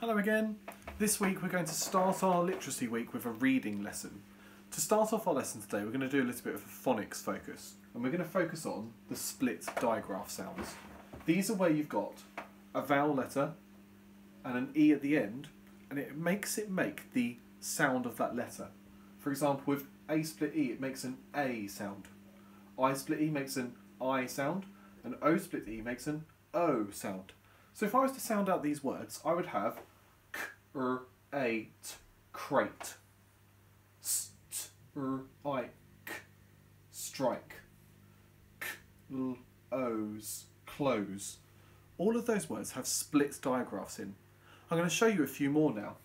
Hello again. This week we're going to start our literacy week with a reading lesson. To start off our lesson today we're going to do a little bit of a phonics focus, and we're going to focus on the split digraph sounds. These are where you've got a vowel letter and an E at the end, and it makes it make the sound of that letter. For example, with A split E it makes an A sound, I split E makes an I sound, and O split E makes an O sound. So if I was to sound out these words, I would have k-r-a-t, crate, st-r-i-k, strike, k-l-o's, close. All of those words have split digraphs in. I'm going to show you a few more now.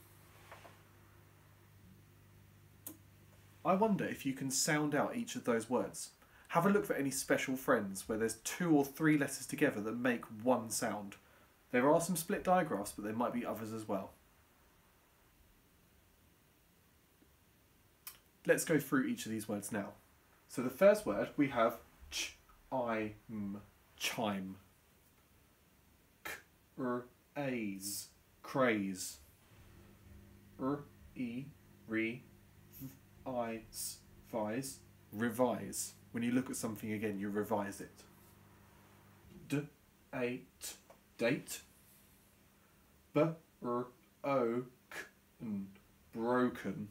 I wonder if you can sound out each of those words. Have a look for any special friends where there's 2 or 3 letters together that make one sound. There are some split digraphs, but there might be others as well. Let's go through each of these words now. So the first word we have ch-i-m, chime. K-r-aze, craze. R-e-re-v-i-s, vise, revise. When you look at something again, you revise it. D-a-t, date. B-r-o-k-n, broken.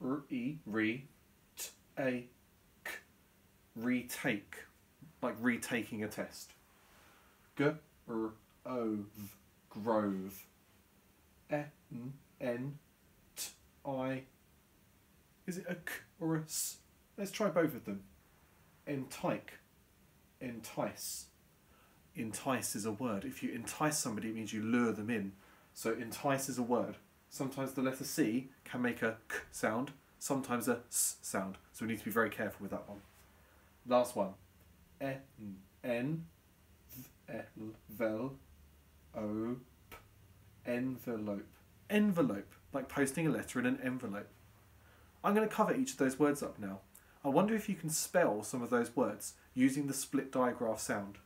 R-e-re-t-a-k, retake, like retaking a test. G-r-o-v, grove. E-n-t-i, is it a k or a s? Let's try both of them. Entike, entice. Entice is a word. If you entice somebody, it means you lure them in. So entice is a word. Sometimes the letter C can make a k sound, sometimes a s sound. So we need to be very careful with that one. Last one. E-n-v-e-l-vel-o-p, envelope. Envelope, like posting a letter in an envelope. I'm going to cover each of those words up now. I wonder if you can spell some of those words using the split digraph sound.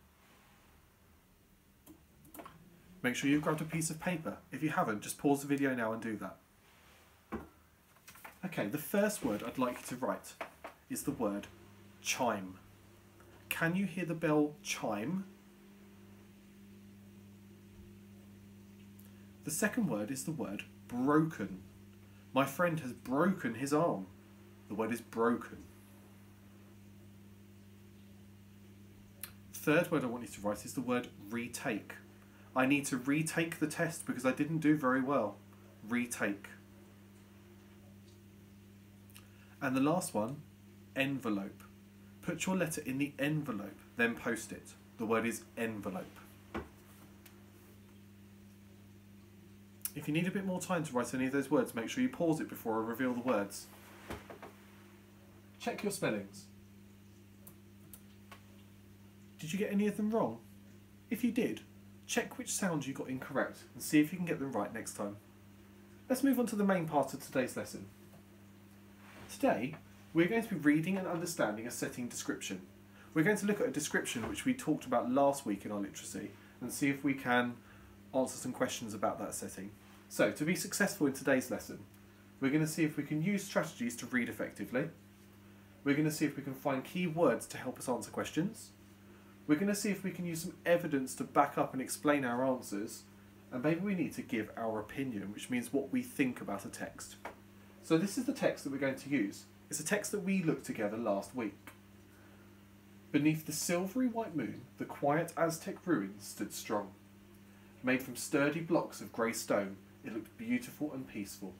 Make sure you've grabbed a piece of paper. If you haven't, just pause the video now and do that. Okay, the first word I'd like you to write is the word chime. Can you hear the bell chime? The second word is the word broken. My friend has broken his arm. The word is broken. Third word I want you to write is the word retake. I need to retake the test because I didn't do very well. Retake. And the last one, envelope. Put your letter in the envelope, then post it. The word is envelope. If you need a bit more time to write any of those words, make sure you pause it before I reveal the words. Check your spellings. Did you get any of them wrong? If you did, check which sounds you got incorrect and see if you can get them right next time. Let's move on to the main part of today's lesson. Today, we're going to be reading and understanding a setting description. We're going to look at a description which we talked about last week in our literacy and see if we can answer some questions about that setting. So, to be successful in today's lesson, we're going to see if we can use strategies to read effectively. We're going to see if we can find key words to help us answer questions. We're going to see if we can use some evidence to back up and explain our answers, and maybe we need to give our opinion, which means what we think about a text. So this is the text that we're going to use. It's a text that we looked together last week. Beneath the silvery white moon, the quiet Aztec ruins stood strong. Made from sturdy blocks of grey stone, it looked beautiful and peaceful.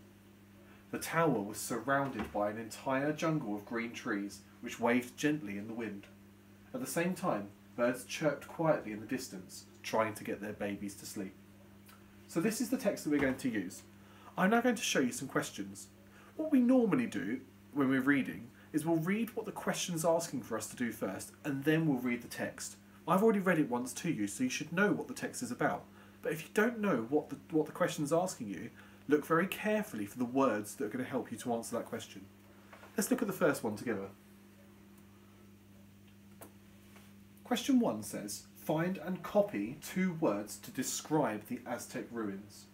The tower was surrounded by an entire jungle of green trees, which waved gently in the wind. At the same time, birds chirped quietly in the distance, trying to get their babies to sleep. So this is the text that we're going to use. I'm now going to show you some questions. What we normally do when we're reading is we'll read what the question's asking for us to do first, and then we'll read the text. I've already read it once to you, so you should know what the text is about. But if you don't know what the question's asking you, look very carefully for the words that are going to help you to answer that question. Let's look at the first one together. Question 1 says, Find and copy 2 words to describe the Aztec ruins.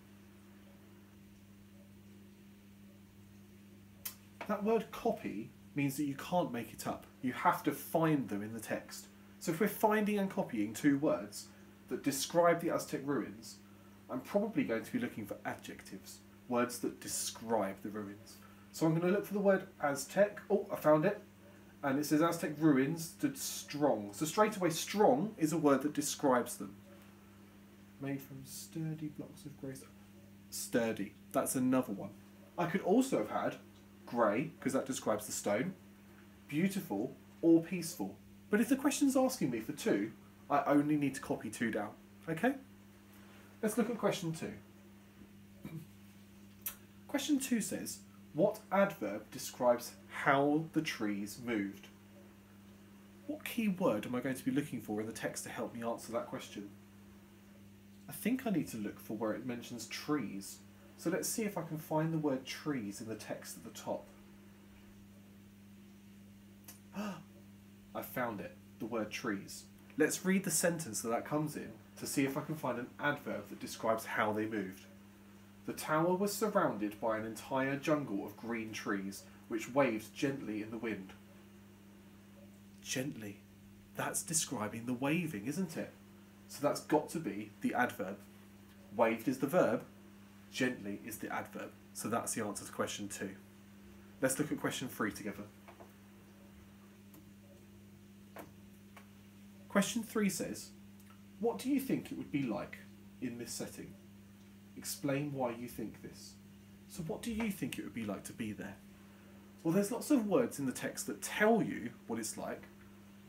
That word copy means that you can't make it up. You have to find them in the text. So if we're finding and copying 2 words that describe the Aztec ruins, I'm probably going to be looking for adjectives, words that describe the ruins. So I'm going to look for the word Aztec. Oh, I found it. And it says Aztec ruins stood strong. So straight away, strong is a word that describes them. Made from sturdy blocks of grey. Sturdy. That's another one. I could also have had grey, because that describes the stone, beautiful, or peaceful. But if the question's asking me for 2, I only need to copy 2 down. Okay? Let's look at question 2. Question 2 says, what adverb describes how the trees moved? What key word am I going to be looking for in the text to help me answer that question? I think I need to look for where it mentions trees. So let's see if I can find the word trees in the text at the top. I found it, the word trees. Let's read the sentence that comes in to see if I can find an adverb that describes how they moved. The tower was surrounded by an entire jungle of green trees, which waved gently in the wind. Gently. That's describing the waving, isn't it? So that's got to be the adverb. Waved is the verb, gently is the adverb. So that's the answer to question 2. Let's look at question 3 together. Question 3 says, what do you think it would be like in this setting? Explain why you think this. So what do you think it would be like to be there? Well, there's lots of words in the text that tell you what it's like,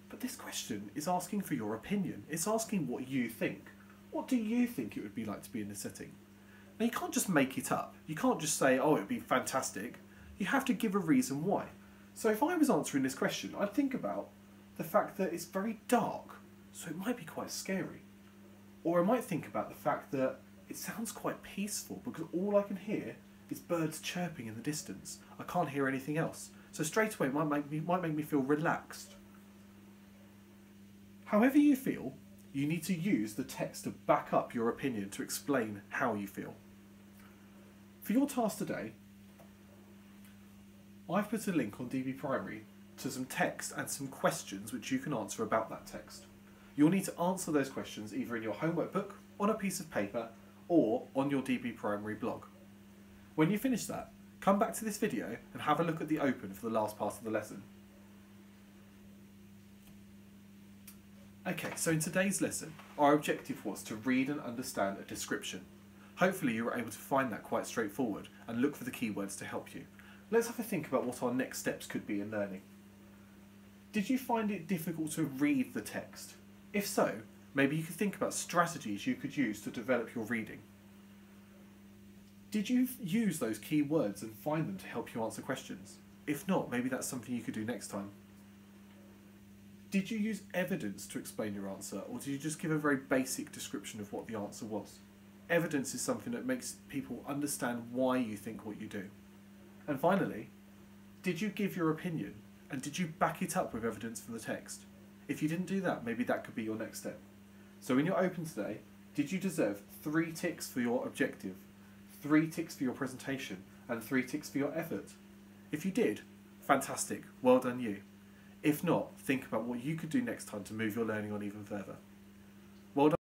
but this question is asking for your opinion. It's asking what you think. What do you think it would be like to be in this setting? Now, you can't just make it up. You can't just say, oh, it would be fantastic. You have to give a reason why. So if I was answering this question, I'd think about the fact that it's very dark, so it might be quite scary. Or I might think about the fact that it sounds quite peaceful because all I can hear is birds chirping in the distance. I can't hear anything else. So straight away it might make me feel relaxed. However you feel, you need to use the text to back up your opinion to explain how you feel. For your task today, I've put a link on DB Primary to some text and some questions which you can answer about that text. You'll need to answer those questions either in your homework book, on a piece of paper, or on your DB Primary blog. When you finish that, come back to this video and have a look at the open for the last part of the lesson. Okay, so in today's lesson, our objective was to read and understand a description. Hopefully you were able to find that quite straightforward and look for the keywords to help you. Let's have a think about what our next steps could be in learning. Did you find it difficult to read the text? If so, maybe you could think about strategies you could use to develop your reading. Did you use those key words and find them to help you answer questions? If not, maybe that's something you could do next time. Did you use evidence to explain your answer, or did you just give a very basic description of what the answer was? Evidence is something that makes people understand why you think what you do. And finally, did you give your opinion, and did you back it up with evidence from the text? If you didn't do that, maybe that could be your next step. So in your open today, did you deserve 3 ticks for your objective, 3 ticks for your presentation, and 3 ticks for your effort? If you did, fantastic, well done you. If not, think about what you could do next time to move your learning on even further. Well done.